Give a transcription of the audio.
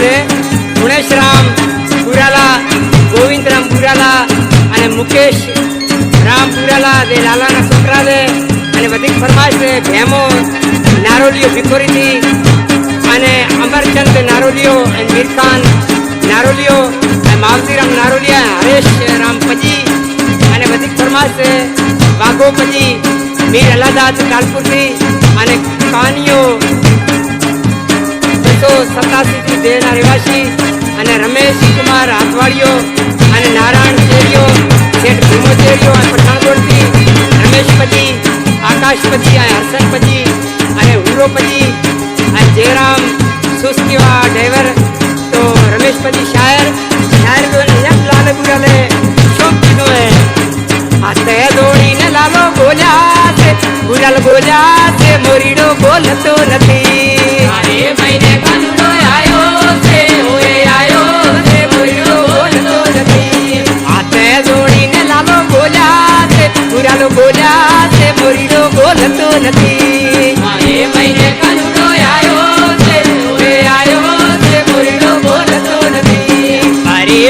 છે ગુણેશરામ પુરાલા, ગોવિંદરામ પુરાલા અને મુકેશ રામ પુરાલા જે લાલાના છોકરા છે અને બધી ફરમાશ છે ભેમો નારોલીઓ ભીખોરીથી અને અમરચંદ નારોલીઓ અને મીરખાન નારોલીઓ અને માવજીરામ નારોલિયા હરેશ રામ પજી અને બધી ફરમાશ છે વાઘો પજી મીર અલ્લાદાસ કાલપુરથી અને કાનીઓ 287 દેહના રહેવાસી અને રમેશ કુમાર હાથવાડીઓ અને નારાયણ શેરીઓ શેઠ ભીમો શેરીઓ અને પઠાણકોટથી રમેશ પજી આકાશ પજી અને હર્ષન પજી અને હુરો પજી અને જયરામ સુસ્તીવા ડ્રાઈવર તો રમેશ પજી શાયર લાલ બુરાલે શું કીધું હે હાથે દોડીને લાલો બોલ્યા છે બુરાલ બોલ્યા છે મોરીડો બોલતો નથી અરે ભાઈને કાનુડો આયો છે ઓએ આયો છે મોરીડો બોલતો નથી હાથે દોડીને લાલો બોલ્યા છે બુરાલો બોલ્યા છે મોરીડો બોલતો નથી અરે ભાઈને કાનુડો આયો છે ઓએ આયો છે મોરીડો બોલતો નથી અરે